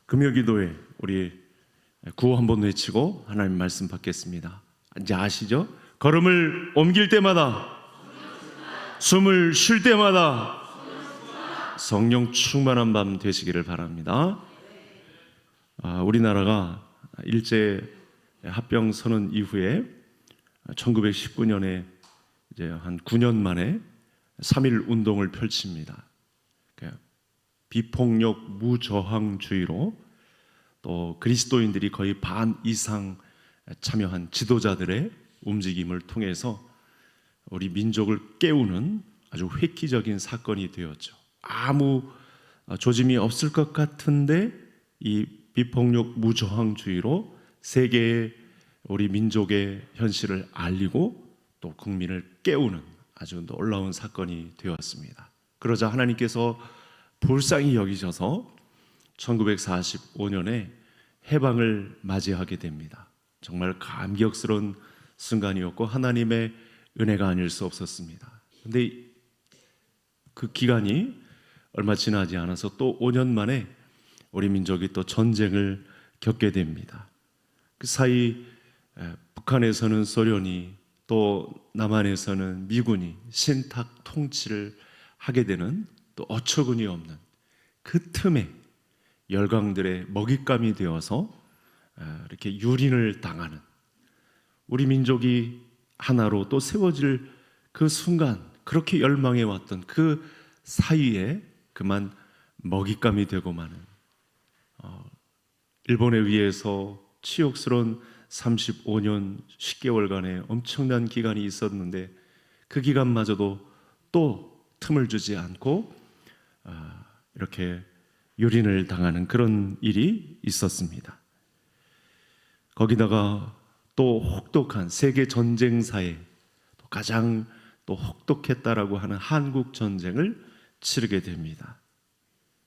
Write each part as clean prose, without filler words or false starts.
금요기도에 우리 구호 한번 외치고 하나님 말씀 받겠습니다. 이제 아시죠? 걸음을 옮길 때마다, 숨을 쉴 때마다 성령 충만한 밤 되시기를 바랍니다. 우리나라가 일제 합병 선언 이후에 1919년에 이제 한 9년 만에 3.1 운동을 펼칩니다. 비폭력 무저항주의로 또 그리스도인들이 거의 반 이상 참여한 지도자들의 움직임을 통해서 우리 민족을 깨우는 아주 획기적인 사건이 되었죠. 아무 조짐이 없을 것 같은데 이 비폭력 무저항주의로 세계에 우리 민족의 현실을 알리고 또 국민을 깨우는 아주 놀라운 사건이 되었습니다. 그러자 하나님께서 불쌍히 여기셔서 1945년에 해방을 맞이하게 됩니다. 정말 감격스러운 순간이었고 하나님의 은혜가 아닐 수 없었습니다. 그런데 그 기간이 얼마 지나지 않아서 또 5년 만에 우리 민족이 또 전쟁을 겪게 됩니다. 그 사이 북한에서는 소련이 또 남한에서는 미군이 신탁 통치를 하게 되는 또 어처구니 없는 그 틈에 열강들의 먹잇감이 되어서 이렇게 유린을 당하는 우리 민족이 하나로 또 세워질 그 순간, 그렇게 열망해 왔던 그 사이에 그만 먹잇감이 되고 마는 일본에 의해서 치욕스러운 35년 10개월간의 엄청난 기간이 있었는데 그 기간마저도 또 틈을 주지 않고 이렇게 유린을 당하는 그런 일이 있었습니다. 거기다가 또 혹독한 세계 전쟁사에 가장 또 혹독했다라고 하는 한국 전쟁을 치르게 됩니다.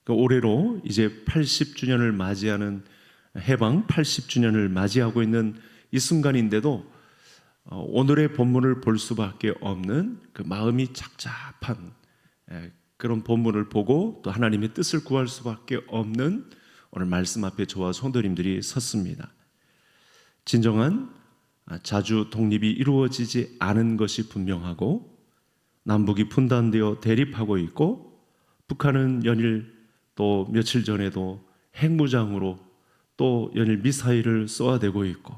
올해로 이제 80주년을 맞이하는 해방 80주년을 맞이하고 있는 이 순간인데도 오늘의 본문을 볼 수밖에 없는 그 마음이 착잡한 그런 본문을 보고 또 하나님의 뜻을 구할 수밖에 없는 오늘 말씀 앞에 저와 성도님들이 섰습니다. 진정한 자주 독립이 이루어지지 않은 것이 분명하고 남북이 분단되어 대립하고 있고 북한은 연일 또 며칠 전에도 핵무장으로 또 연일 미사일을 쏘아대고 있고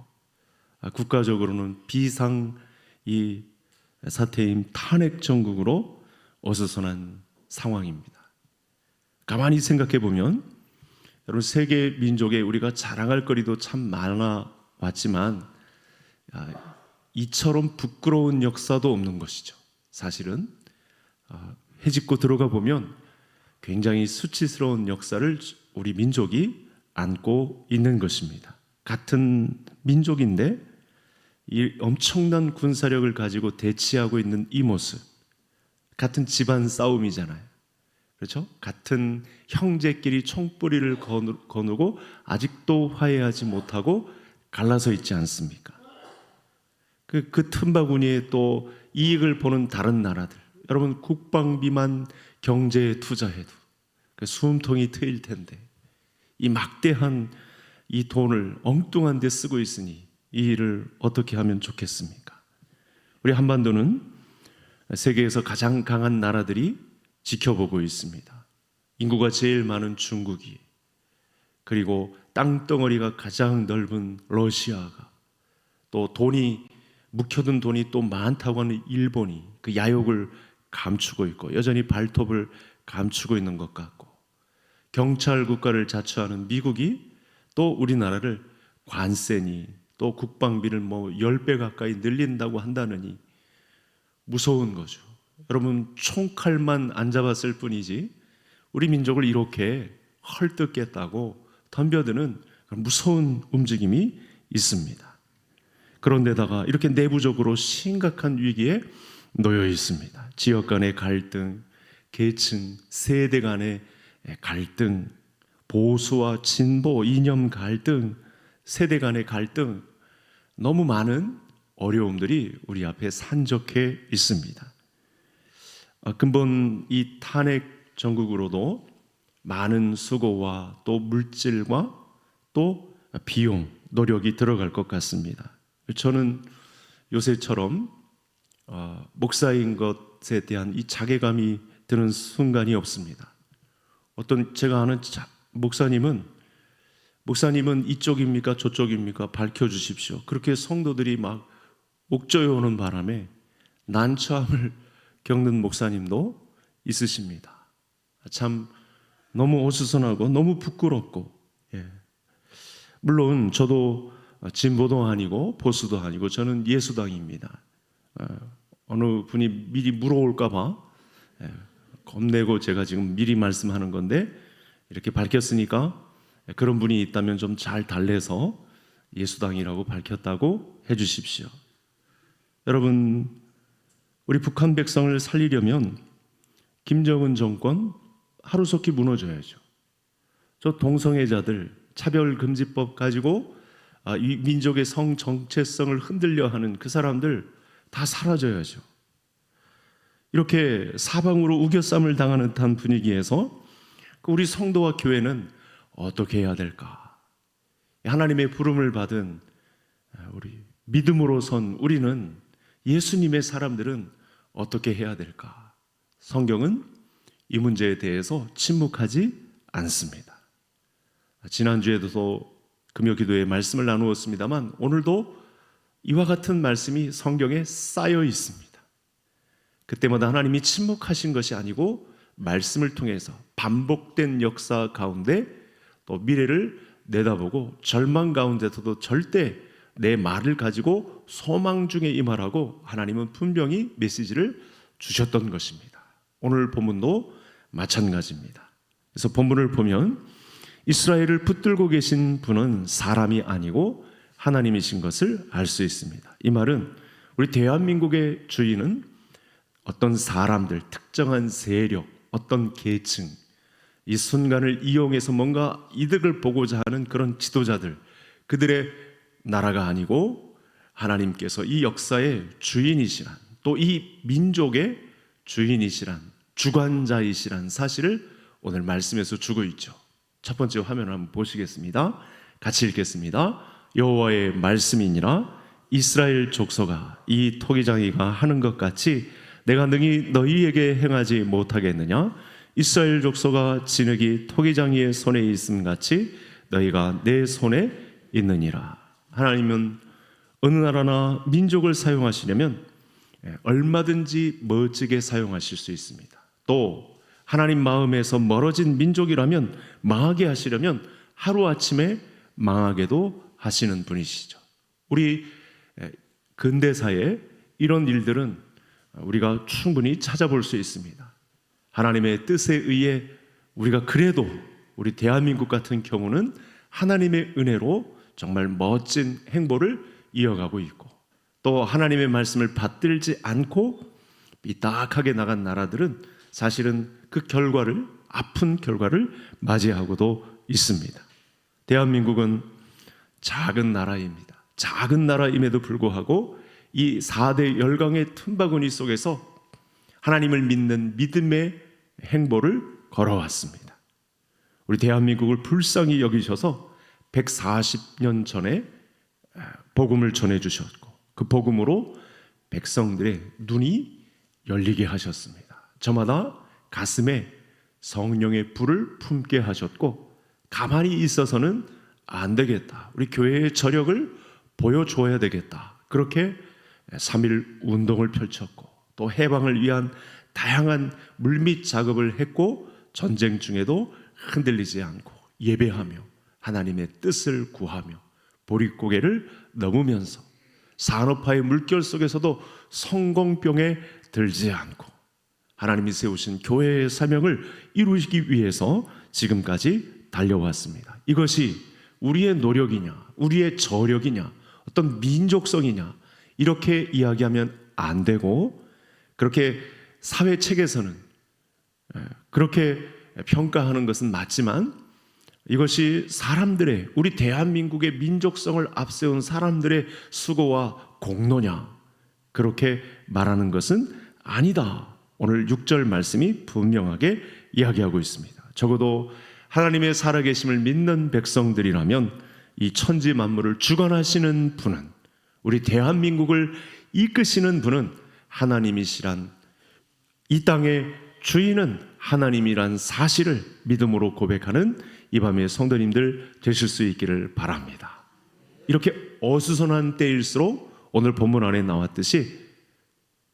국가적으로는 비상 이 사태인 탄핵 정국으로 어수선한 상황입니다. 가만히 생각해 보면 여러분 세계 민족에 우리가 자랑할 거리도 참 많아 왔지만 이처럼 부끄러운 역사도 없는 것이죠. 사실은 해집고 들어가 보면 굉장히 수치스러운 역사를 우리 민족이 안고 있는 것입니다. 같은 민족인데 이 엄청난 군사력을 가지고 대치하고 있는 이 모습, 같은 집안 싸움이잖아요. 그렇죠? 같은 형제끼리 총뿌리를 거누고 아직도 화해하지 못하고 갈라서 있지 않습니까? 그 틈바구니에 또 이익을 보는 다른 나라들, 여러분 국방비만 경제에 투자해도 숨통이 트일 텐데 이 막대한 이 돈을 엉뚱한 데 쓰고 있으니 이 일을 어떻게 하면 좋겠습니까? 우리 한반도는 세계에서 가장 강한 나라들이 지켜보고 있습니다. 인구가 제일 많은 중국이, 그리고 땅덩어리가 가장 넓은 러시아가, 또 돈이 묵혀둔 돈이 또 많다고 하는 일본이 그 야욕을 감추고 있고 여전히 발톱을 감추고 있는 것 같고, 경찰 국가를 자처하는 미국이 또 우리나라를 관세니 또 국방비를 10배 가까이 늘린다고 한다느니 무서운 거죠. 여러분 총칼만 안 잡았을 뿐이지 우리 민족을 이렇게 헐뜯겠다고 덤벼드는 무서운 움직임이 있습니다. 그런데다가 이렇게 내부적으로 심각한 위기에 놓여 있습니다. 지역 간의 갈등, 계층, 세대 간의 갈등, 보수와 진보, 이념 갈등, 세대 간의 갈등, 너무 많은 어려움들이 우리 앞에 산적해 있습니다. 근본 이 탄핵 정국으로도 많은 수고와 또 물질과 또 비용, 노력이 들어갈 것 같습니다. 저는 요새처럼 목사인 것에 대한 이 자괴감이 드는 순간이 없습니다. 어떤 제가 아는 목사님은 이쪽입니까 저쪽입니까 밝혀주십시오. 그렇게 성도들이 막 옥저에 오는 바람에 난처함을 겪는 목사님도 있으십니다. 참 너무 어수선하고 너무 부끄럽고, 물론 저도 진보도 아니고 보수도 아니고 저는 예수당입니다. 어느 분이 미리 물어올까 봐 겁내고 제가 지금 미리 말씀하는 건데, 이렇게 밝혔으니까 그런 분이 있다면 좀 잘 달래서 예수당이라고 밝혔다고 해주십시오. 여러분, 우리 북한 백성을 살리려면 김정은 정권 하루속히 무너져야죠. 저 동성애자들 차별금지법 가지고 이 민족의 성 정체성을 흔들려 하는 그 사람들 다 사라져야죠. 이렇게 사방으로 우겨쌈을 당하는 듯한 분위기에서 우리 성도와 교회는 어떻게 해야 될까? 하나님의 부름을 받은 우리 믿음으로 선 우리는, 예수님의 사람들은 어떻게 해야 될까? 성경은 이 문제에 대해서 침묵하지 않습니다. 지난주에도 금요 기도에 말씀을 나누었습니다만 오늘도 이와 같은 말씀이 성경에 쌓여 있습니다. 그때마다 하나님이 침묵하신 것이 아니고 말씀을 통해서 반복된 역사 가운데 또 미래를 내다보고 절망 가운데서도 절대 내 말을 가지고 소망 중에 임하라고 하나님은 분명히 메시지를 주셨던 것입니다. 오늘 본문도 마찬가지입니다. 그래서 본문을 보면 이스라엘을 붙들고 계신 분은 사람이 아니고 하나님이신 것을 알 수 있습니다. 이 말은 우리 대한민국의 주인은 어떤 사람들, 특정한 세력, 어떤 계층, 이 순간을 이용해서 뭔가 이득을 보고자 하는 그런 지도자들, 그들의 나라가 아니고 하나님께서 이 역사의 주인이시란, 또 이 민족의 주인이시란, 주관자이시란 사실을 오늘 말씀에서 주고 있죠. 첫 번째 화면을 한번 보시겠습니다. 같이 읽겠습니다. 여호와의 말씀이니라. 이스라엘 족속아, 이 토기장이가 하는 것 같이 내가 능히 너희에게 행하지 못하겠느냐? 이스라엘 족속아, 진흙이 토기장이의 손에 있음 같이 너희가 내 손에 있느니라. 하나님은 어느 나라나 민족을 사용하시려면 얼마든지 멋지게 사용하실 수 있습니다. 또 하나님 마음에서 멀어진 민족이라면, 망하게 하시려면 하루아침에 망하게도 하시는 분이시죠. 우리 근대사에 이런 일들은 우리가 충분히 찾아볼 수 있습니다. 하나님의 뜻에 의해 우리가 그래도 우리 대한민국 같은 경우는 하나님의 은혜로 정말 멋진 행보를 이어가고 있고, 또 하나님의 말씀을 받들지 않고 삐딱하게 나간 나라들은 사실은 그 결과를, 아픈 결과를 맞이하고도 있습니다. 대한민국은 작은 나라입니다. 작은 나라임에도 불구하고 이 4대 열강의 틈바구니 속에서 하나님을 믿는 믿음의 행보를 걸어왔습니다. 우리 대한민국을 불쌍히 여기셔서 140년 전에 복음을 전해주셨고, 그 복음으로 백성들의 눈이 열리게 하셨습니다. 저마다 가슴에 성령의 불을 품게 하셨고, 가만히 있어서는 안 되겠다, 우리 교회의 저력을 보여줘야 되겠다, 그렇게 3.1 운동을 펼쳤고, 또 해방을 위한 다양한 물밑 작업을 했고, 전쟁 중에도 흔들리지 않고 예배하며 하나님의 뜻을 구하며 보릿고개를 넘으면서 산업화의 물결 속에서도 성공병에 들지 않고 하나님이 세우신 교회의 사명을 이루기 위해서 지금까지 달려왔습니다. 이것이 우리의 노력이냐, 우리의 저력이냐, 어떤 민족성이냐, 이렇게 이야기하면 안 되고, 그렇게 사회 책에서는 그렇게 평가하는 것은 맞지만, 이것이 사람들의, 우리 대한민국의 민족성을 앞세운 사람들의 수고와 공로냐, 그렇게 말하는 것은 아니다. 오늘 6절 말씀이 분명하게 이야기하고 있습니다. 적어도 하나님의 살아계심을 믿는 백성들이라면 이 천지 만물을 주관하시는 분은, 우리 대한민국을 이끄시는 분은 하나님이시란, 이 땅의 주인은 하나님이란 사실을 믿음으로 고백하는 이 밤의 성도님들 되실 수 있기를 바랍니다. 이렇게 어수선한 때일수록 오늘 본문 안에 나왔듯이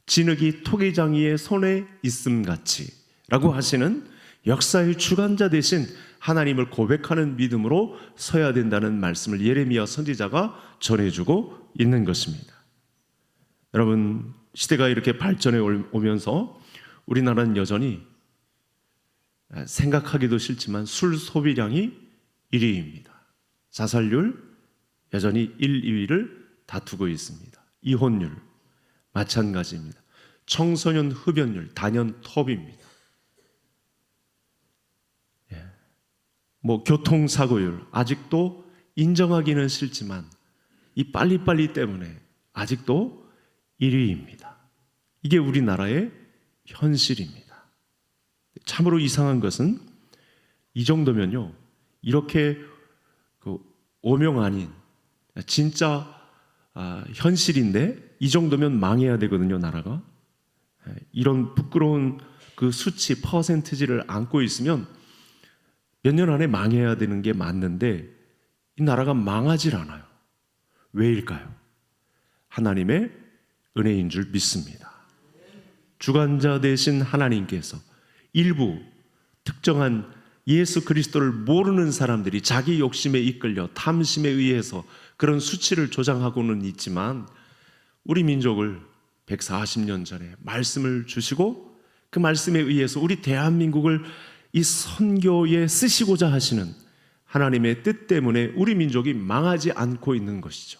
진흙이 토기장이의 손에 있음같이 라고 하시는 역사의 주관자 되신 하나님을 고백하는 믿음으로 서야 된다는 말씀을 예레미야 선지자가 전해주고 있는 것입니다. 여러분, 시대가 이렇게 발전해 오면서 우리나라는 여전히 생각하기도 싫지만 술 소비량이 1위입니다. 자살률 여전히 1, 2위를 다투고 있습니다. 이혼율 마찬가지입니다. 청소년 흡연율 단연 톱입니다. 교통사고율 아직도 인정하기는 싫지만 이 빨리빨리 때문에 아직도 1위입니다. 이게 우리나라의 현실입니다. 참으로 이상한 것은 이 정도면요, 이렇게 오명 아닌 진짜 현실인데 이 정도면 망해야 되거든요, 나라가. 이런 부끄러운 그 수치 퍼센티지를 안고 있으면 몇 년 안에 망해야 되는 게 맞는데 이 나라가 망하질 않아요. 왜일까요? 하나님의 은혜인 줄 믿습니다. 주관자 되신 하나님께서 일부 특정한 예수 그리스도를 모르는 사람들이 자기 욕심에 이끌려 탐심에 의해서 그런 수치를 조장하고는 있지만, 우리 민족을 140년 전에 말씀을 주시고 그 말씀에 의해서 우리 대한민국을 이 선교에 쓰시고자 하시는 하나님의 뜻 때문에 우리 민족이 망하지 않고 있는 것이죠.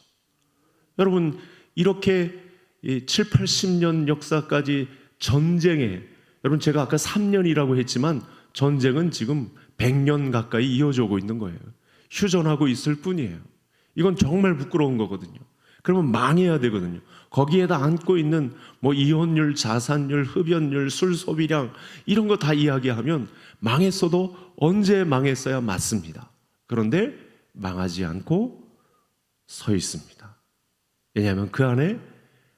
여러분, 이렇게 7, 80년 역사까지 전쟁에, 여러분 제가 아까 3년이라고 했지만 전쟁은 지금 100년 가까이 이어져 오고 있는 거예요. 휴전하고 있을 뿐이에요. 이건 정말 부끄러운 거거든요. 그러면 망해야 되거든요. 거기에다 안고 있는 이혼율, 자산율, 흡연율, 술 소비량 이런 거 다 이야기하면 망했어도 언제 망했어야 맞습니다. 그런데 망하지 않고 서 있습니다. 왜냐하면 그 안에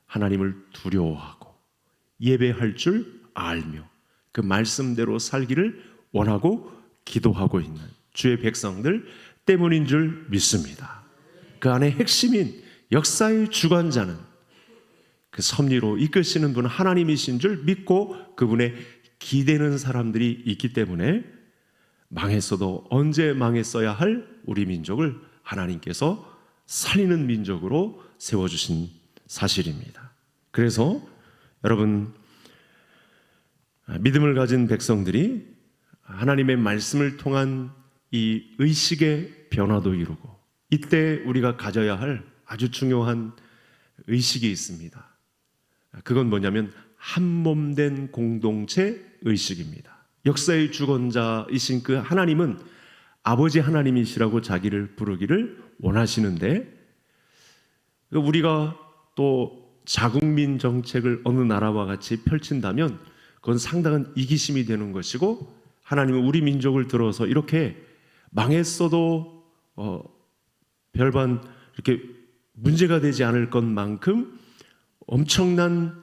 하나님을 두려워하고 예배할 줄 알며 그 말씀대로 살기를 원하고 기도하고 있는 주의 백성들 때문인 줄 믿습니다. 그 안에 핵심인 역사의 주관자는 그 섭리로 이끄시는 분은 하나님이신 줄 믿고 그분의 기대는 사람들이 있기 때문에 망했어도 언제 망했어야 할 우리 민족을 하나님께서 살리는 민족으로 세워주신 사실입니다. 그래서 여러분, 믿음을 가진 백성들이 하나님의 말씀을 통한 이 의식의 변화도 이루고, 이때 우리가 가져야 할 아주 중요한 의식이 있습니다. 그건 뭐냐면 한몸된 공동체 의식입니다. 역사의 주권자이신 그 하나님은 아버지 하나님이시라고 자기를 부르기를 원하시는데, 우리가 또 자국민 정책을 어느 나라와 같이 펼친다면 그건 상당한 이기심이 되는 것이고, 하나님은 우리 민족을 들어서 이렇게 망했어도 별반 이렇게 문제가 되지 않을 것만큼 엄청난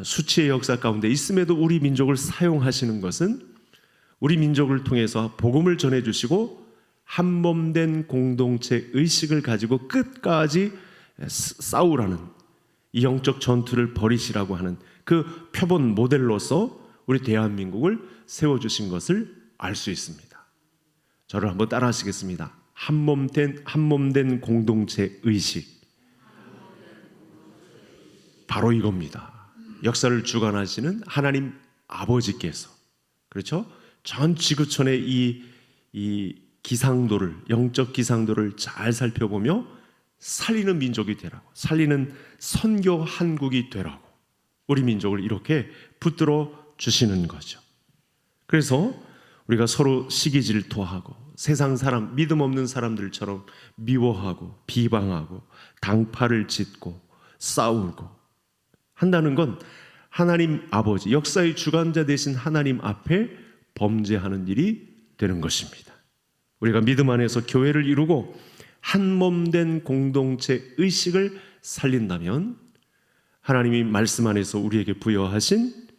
수치의 역사 가운데 있음에도 우리 민족을 사용하시는 것은 우리 민족을 통해서 복음을 전해주시고 한몸된 공동체 의식을 가지고 끝까지 싸우라는 이 영적 전투를 벌이시라고 하는 그 표본 모델로서 우리 대한민국을 세워주신 것을 알 수 있습니다. 저를 한번 따라 하시겠습니다. 한몸된 공동체 의식, 바로 이겁니다. 역사를 주관하시는 하나님 아버지께서, 그렇죠? 전 지구촌의 이 기상도를, 영적 기상도를 잘 살펴보며 살리는 민족이 되라고, 살리는 선교 한국이 되라고 우리 민족을 이렇게 붙들어 주시는 거죠. 그래서 우리가 서로 시기 질투하고 세상 사람, 믿음 없는 사람들처럼 미워하고 비방하고 당파를 짓고 싸우고 한다는 건 하나님 아버지, 역사의 주관자 되신 하나님 앞에 범죄하는 일이 되는 것입니다. 우리가 믿음 안에서 교회를 이루고 한 몸 된 공동체 의식을 살린다면 하나님이 말씀 안에서 우리에게 부여하신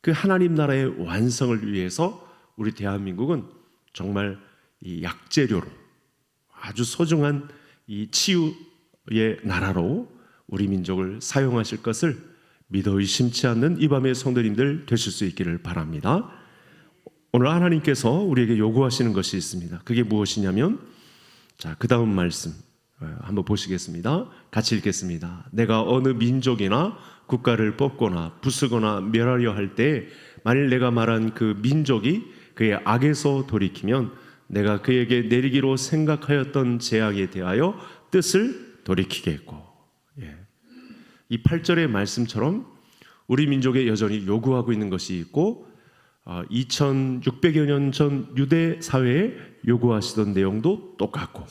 그 하나님 나라의 완성을 위해서 우리 대한민국은 정말 이 약재료로 아주 소중한 이 치유의 나라로 우리 민족을 사용하실 것을 믿어 의심치 않는 이 밤의 성도님들 되실 수 있기를 바랍니다. 오늘 하나님께서 우리에게 요구하시는 것이 있습니다. 그게 무엇이냐면, 자, 그 다음 말씀 한번 보시겠습니다. 같이 읽겠습니다. 내가 어느 민족이나 국가를 뽑거나 부수거나 멸하려 할 때 만일 내가 말한 그 민족이 그의 악에서 돌이키면 내가 그에게 내리기로 생각하였던 재앙에 대하여 뜻을 돌이키겠고. 이 8절의 말씀처럼 우리 민족에 여전히 요구하고 있는 것이 있고 2600여 년 전 유대 사회에 요구하시던 내용도 똑같고,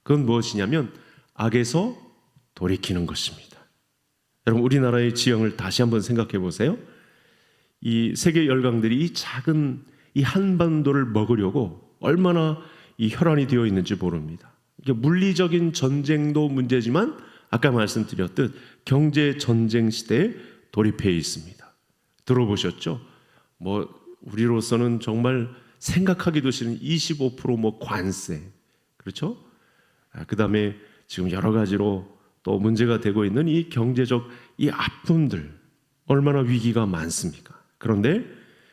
그건 무엇이냐면 악에서 돌이키는 것입니다. 여러분, 우리나라의 지형을 다시 한번 생각해 보세요. 이 세계 열강들이 이 작은 이 한반도를 먹으려고 얼마나 이 혈안이 되어 있는지 모릅니다. 이게 물리적인 전쟁도 문제지만 아까 말씀드렸듯 경제 전쟁 시대에 돌입해 있습니다. 들어보셨죠? 우리로서는 정말 생각하기도 싫은 25% 관세, 그렇죠? 그다음에 지금 여러 가지로 또 문제가 되고 있는 이 경제적 이 아픔들, 얼마나 위기가 많습니까? 그런데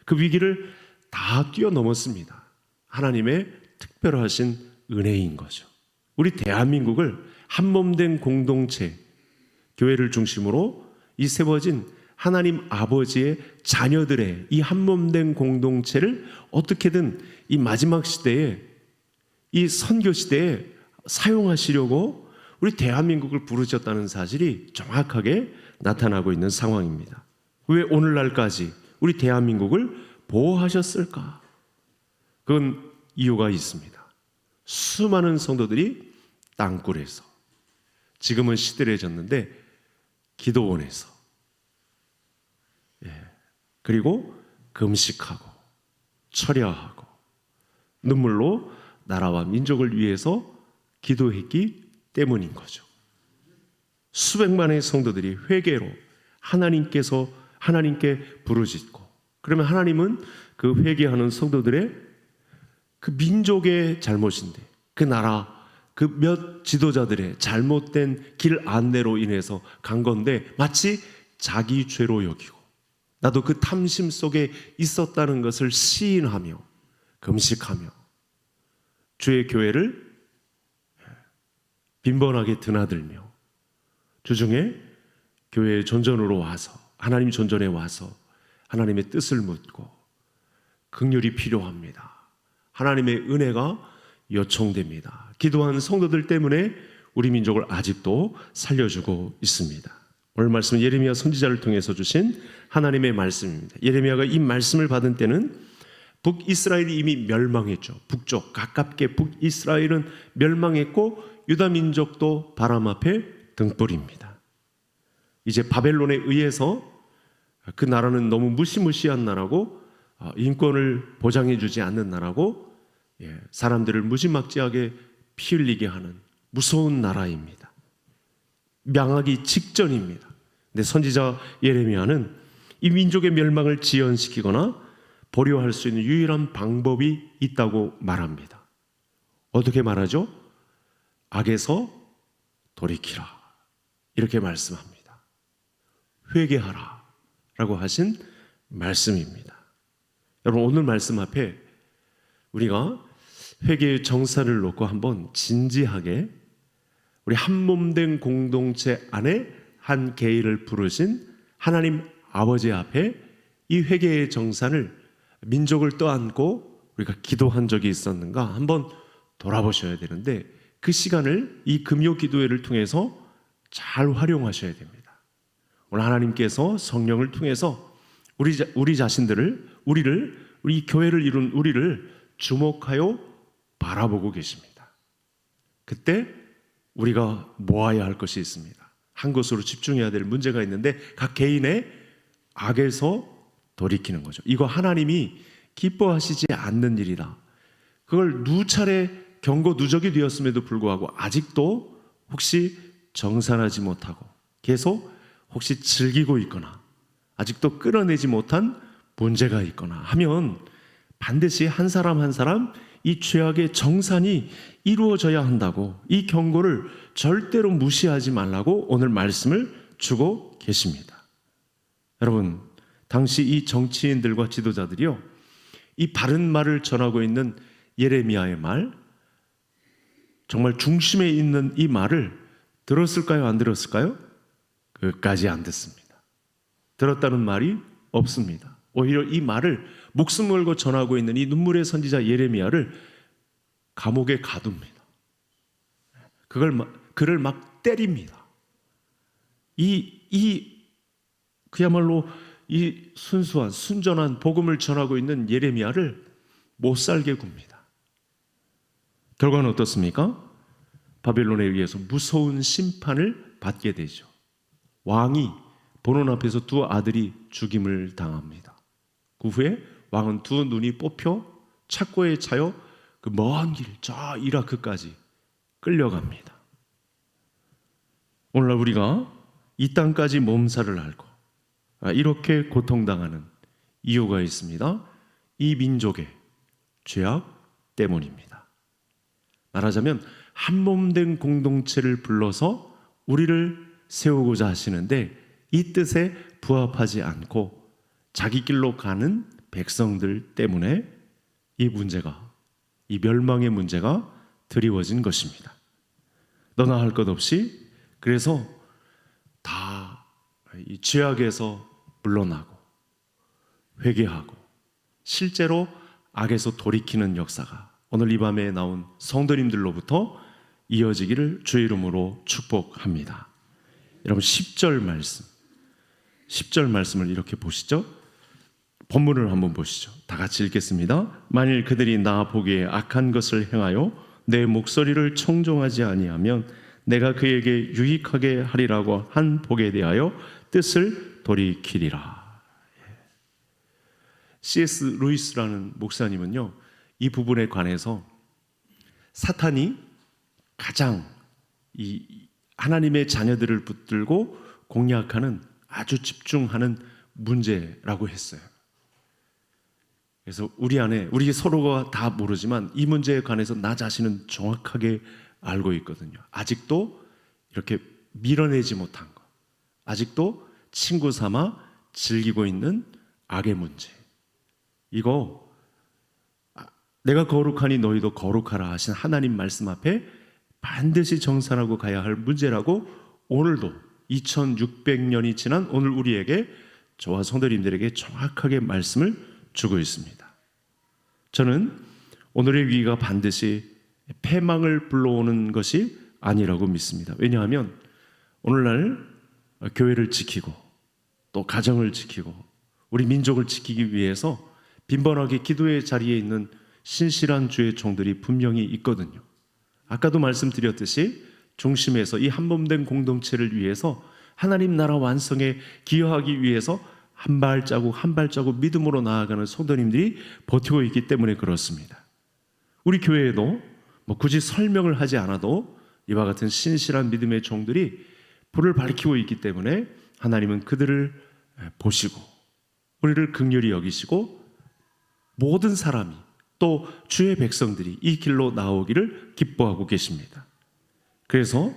그 위기를 다 뛰어넘었습니다. 하나님의 특별하신 은혜인 거죠. 우리 대한민국을 한몸된 공동체, 교회를 중심으로 이 세워진 하나님 아버지의 자녀들의 이 한몸된 공동체를 어떻게든 이 마지막 시대에, 이 선교 시대에 사용하시려고 우리 대한민국을 부르셨다는 사실이 정확하게 나타나고 있는 상황입니다. 왜 오늘날까지 우리 대한민국을 보호하셨을까? 그건 이유가 있습니다. 수많은 성도들이 땅굴에서, 지금은 시들해졌는데 기도원에서, 그리고 금식하고 철야하고 눈물로 나라와 민족을 위해서 기도했기 때문인 거죠. 수백만의 성도들이 회개로 하나님께 부르짖고, 그러면 하나님은 그 회개하는 성도들의 그 민족의 잘못인데, 그 나라 그 몇 지도자들의 잘못된 길 안내로 인해서 간 건데 마치 자기 죄로 여기고, 나도 그 탐심 속에 있었다는 것을 시인하며 금식하며 주의 교회를 빈번하게 드나들며 주중에 교회의 존전으로 와서, 하나님 존전에 와서 하나님의 뜻을 묻고, 긍휼이 필요합니다, 하나님의 은혜가 요청됩니다, 기도한 성도들 때문에 우리 민족을 아직도 살려주고 있습니다. 오늘 말씀은 예레미야 선지자를 통해서 주신 하나님의 말씀입니다. 예레미야가 이 말씀을 받은 때는 북이스라엘이 이미 멸망했죠. 북쪽 가깝게 북이스라엘은 멸망했고 유다 민족도 바람 앞에 등불입니다. 이제 바벨론에 의해서 그 나라는 너무 무시무시한 나라고, 인권을 보장해 주지 않는 나라고, 사람들을 무지막지하게 피 흘리게 하는 무서운 나라입니다. 명하기 직전입니다. 근데 선지자 예레미야는 이 민족의 멸망을 지연시키거나 보류할 수 있는 유일한 방법이 있다고 말합니다. 어떻게 말하죠? 악에서 돌이키라, 이렇게 말씀합니다. 회개하라 라고 하신 말씀입니다. 여러분, 오늘 말씀 앞에 우리가 회개의 정사를 놓고 한번 진지하게 우리 한몸된 공동체 안에 한 개인을 부르신 하나님 아버지 앞에 이 회개의 정산을, 민족을 떠안고 우리가 기도한 적이 있었는가 한번 돌아보셔야 되는데, 그 시간을 이 금요 기도회를 통해서 잘 활용하셔야 됩니다. 오늘 하나님께서 성령을 통해서 우리 자신들을, 우리 교회를 이룬 우리를 주목하여 바라보고 계십니다. 그때 우리가 모아야 할 것이 있습니다. 한 곳으로 집중해야 될 문제가 있는데, 각 개인의 악에서 돌이키는 거죠. 이거 하나님이 기뻐하시지 않는 일이다. 그걸 누차례 경고 누적이 되었음에도 불구하고 아직도 혹시 정산하지 못하고 계속 혹시 즐기고 있거나 아직도 끌어내지 못한 문제가 있거나 하면 반드시 한 사람 한 사람 이 죄악의 정산이 이루어져야 한다고, 이 경고를 절대로 무시하지 말라고 오늘 말씀을 주고 계십니다. 여러분, 당시 이 정치인들과 지도자들이요, 이 바른 말을 전하고 있는 예레미야의 말, 정말 중심에 있는 이 말을 들었을까요? 안 들었을까요? 끝까지 안 듣습니다. 들었다는 말이 없습니다. 오히려 이 말을 목숨 걸고 전하고 있는 이 눈물의 선지자 예레미야를 감옥에 가둡니다. 그를 막 때립니다. 그야말로 이 순수한 순전한 복음을 전하고 있는 예레미야를 못 살게 굽니다. 결과는 어떻습니까? 바벨론에 의해서 무서운 심판을 받게 되죠. 왕이 본원 앞에서 두 아들이 죽임을 당합니다. 그 후에 왕은 두 눈이 뽑혀 착고에 차여 그 먼 길 저 이라크까지 끌려갑니다. 오늘날 우리가 이 땅까지 몸살을 앓고 이렇게 고통당하는 이유가 있습니다. 이 민족의 죄악 때문입니다. 말하자면 한몸된 공동체를 불러서 우리를 세우고자 하시는데 이 뜻에 부합하지 않고 자기 길로 가는 백성들 때문에 이 문제가, 이 멸망의 문제가 드리워진 것입니다. 너나 할 것 없이 그래서 다 이 죄악에서 물러나고 회개하고 실제로 악에서 돌이키는 역사가 오늘 이 밤에 나온 성도님들로부터 이어지기를 주의 이름으로 축복합니다. 여러분 10절 말씀을 이렇게 보시죠. 본문을 한번 보시죠. 다 같이 읽겠습니다. 만일 그들이 나 보기에 악한 것을 행하여 내 목소리를 청종하지 아니하면 내가 그에게 유익하게 하리라고 한 복에 대하여 뜻을 돌이키리라. C.S. 루이스라는 목사님은요, 이 부분에 관해서 사탄이 가장 이 하나님의 자녀들을 붙들고 공략하는 아주 집중하는 문제라고 했어요. 그래서 우리 서로가 다 모르지만 이 문제에 관해서 나 자신은 정확하게 알고 있거든요. 아직도 이렇게 밀어내지 못한 것, 아직도 친구 삼아 즐기고 있는 악의 문제, 이거 내가 거룩하니 너희도 거룩하라 하신 하나님 말씀 앞에 반드시 정산하고 가야 할 문제라고 오늘도 2600년이 지난 오늘 우리에게, 저와 성도님들에게 정확하게 말씀을 주고 있습니다. 저는 오늘의 위기가 반드시 패망을 불러오는 것이 아니라고 믿습니다. 왜냐하면 오늘날 교회를 지키고 또 가정을 지키고 우리 민족을 지키기 위해서 빈번하게 기도의 자리에 있는 신실한 주의 종들이 분명히 있거든요. 아까도 말씀드렸듯이 중심에서 이 한몸된 공동체를 위해서 하나님 나라 완성에 기여하기 위해서 한 발자국 한 발자국 믿음으로 나아가는 성도님들이 버티고 있기 때문에 그렇습니다. 우리 교회에도 굳이 설명을 하지 않아도 이와 같은 신실한 믿음의 종들이 불을 밝히고 있기 때문에 하나님은 그들을 보시고 우리를 긍휼히 여기시고 모든 사람이 또 주의 백성들이 이 길로 나오기를 기뻐하고 계십니다. 그래서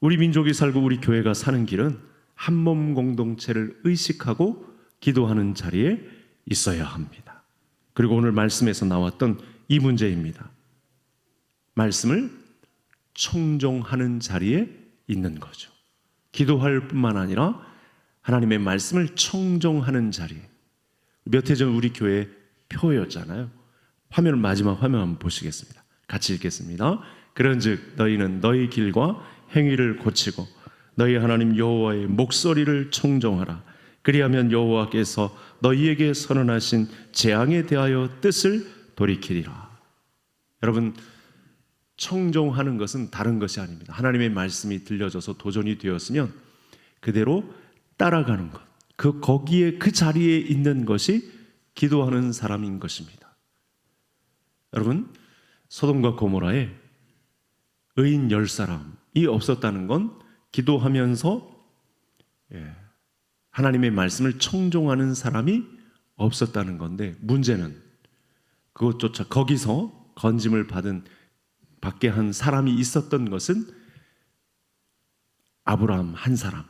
우리 민족이 살고 우리 교회가 사는 길은 한몸 공동체를 의식하고 기도하는 자리에 있어야 합니다. 그리고 오늘 말씀에서 나왔던 이 문제입니다. 말씀을 청종하는 자리에 있는 거죠. 기도할 뿐만 아니라 하나님의 말씀을 청종하는 자리에. 몇 해 전 우리 교회 표였잖아요. 마지막 화면 한번 보시겠습니다. 같이 읽겠습니다. 그런즉 너희는 너희 길과 행위를 고치고 너희 하나님 여호와의 목소리를 청종하라. 그리하면 여호와께서 너희에게 선언하신 재앙에 대하여 뜻을 돌이키리라. 여러분, 청종하는 것은 다른 것이 아닙니다. 하나님의 말씀이 들려져서 도전이 되었으면 그대로 따라가는 것, 거기에 그 자리에 있는 것이 기도하는 사람인 것입니다. 여러분, 소돔과 고모라에 의인 10사람이 없었다는 건 기도하면서 하나님의 말씀을 청종하는 사람이 없었다는 건데, 문제는 그것조차 거기서 건짐을 받게 한 사람이 있었던 것은 아브라함 한 사람,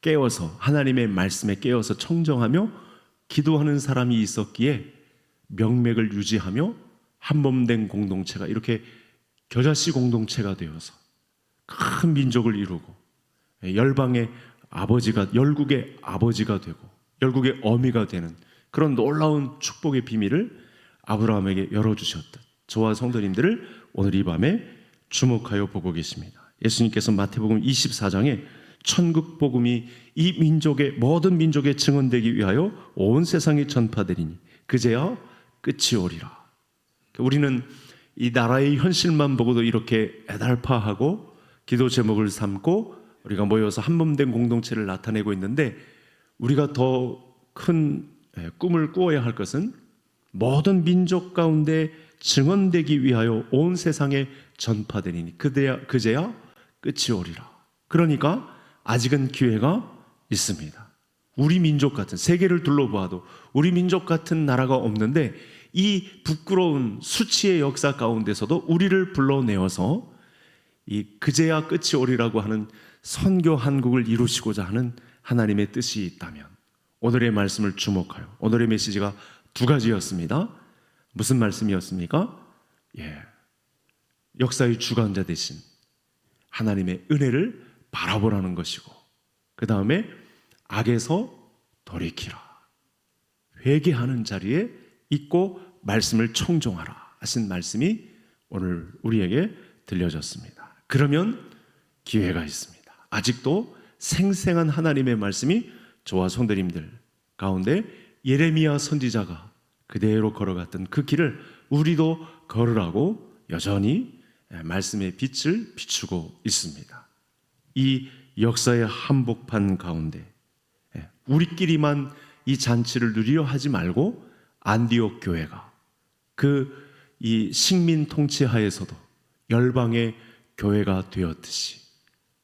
깨어서 하나님의 말씀에 깨어서 청정하며 기도하는 사람이 있었기에 명맥을 유지하며 한몸된 공동체가 이렇게 겨자씨 공동체가 되어서 큰 민족을 이루고 열방의 아버지가, 열국의 아버지가 되고 열국의 어미가 되는 그런 놀라운 축복의 비밀을 아브라함에게 열어주셨던 저와 성도님들을 오늘 이 밤에 주목하여 보고 계십니다. 예수님께서 마태복음 24장에 천국 복음이 이 민족의 모든 민족에 증언되기 위하여 온 세상에 전파되리니 그제야 끝이 오리라. 우리는 이 나라의 현실만 보고도 이렇게 애달파하고 기도 제목을 삼고 우리가 모여서 한몸된 공동체를 나타내고 있는데, 우리가 더 큰 꿈을 꾸어야 할 것은 모든 민족 가운데 증언되기 위하여 온 세상에 전파되리니 그제야 끝이 오리라. 그러니까 아직은 기회가 있습니다. 우리 민족 같은, 세계를 둘러보아도 우리 민족 같은 나라가 없는데, 이 부끄러운 수치의 역사 가운데서도 우리를 불러내어서 이 그제야 끝이 오리라고 하는 선교 한국을 이루시고자 하는 하나님의 뜻이 있다면, 오늘의 말씀을 주목하여, 오늘의 메시지가 두 가지였습니다. 무슨 말씀이었습니까? 역사의 주관자 되신 하나님의 은혜를 바라보라는 것이고, 그 다음에 악에서 돌이키라, 회개하는 자리에 있고 말씀을 청종하라 하신 말씀이 오늘 우리에게 들려졌습니다. 그러면 기회가 있습니다. 아직도 생생한 하나님의 말씀이 저와 성도님들 가운데 예레미야 선지자가 그대로 걸어갔던 그 길을 우리도 걸으라고 여전히 말씀의 빛을 비추고 있습니다. 이 역사의 한복판 가운데 우리끼리만 이 잔치를 누리려 하지 말고 안디옥 교회가 이 식민 통치 하에서도 열방의 교회가 되었듯이,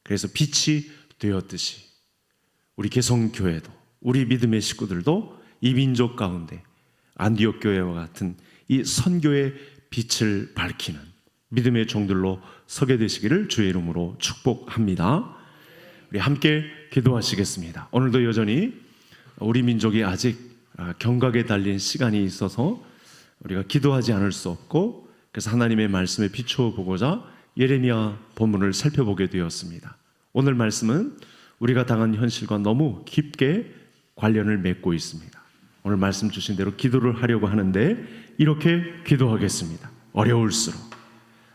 그래서 빛이 되었듯이 우리 개성교회도, 우리 믿음의 식구들도 이 민족 가운데 안디옥 교회와 같은 이 선교의 빛을 밝히는 믿음의 종들로 서게 되시기를 주의 이름으로 축복합니다. 우리 함께 기도하시겠습니다. 오늘도 여전히 우리 민족이 아직 경각에 달린 시간이 있어서 우리가 기도하지 않을 수 없고, 그래서 하나님의 말씀에 비추어 보고자 예레미야 본문을 살펴보게 되었습니다. 오늘 말씀은 우리가 당한 현실과 너무 깊게 관련을 맺고 있습니다. 오늘 말씀 주신 대로 기도를 하려고 하는데 이렇게 기도하겠습니다. 어려울수록,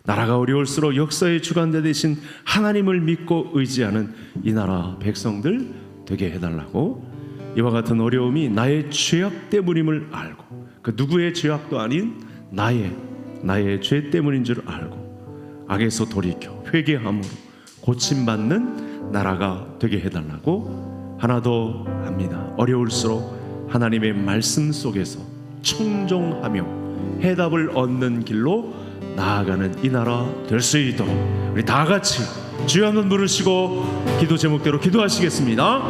나라가 어려울수록 역사의 주관자 되신 하나님을 믿고 의지하는 이 나라 백성들 되게 해달라고, 이와 같은 어려움이 나의 죄악 때문임을 알고, 그 누구의 죄악도 아닌 나의 죄 때문인 줄 알고 악에서 돌이켜 회개함으로 고침받는 나라가 되게 해달라고 하나 더 합니다. 어려울수록 하나님의 말씀 속에서 청종하며 해답을 얻는 길로 나아가는 이 나라 될 수 있도록 우리 다 같이 주여 한번 부르시고 기도 제목대로 기도하시겠습니다.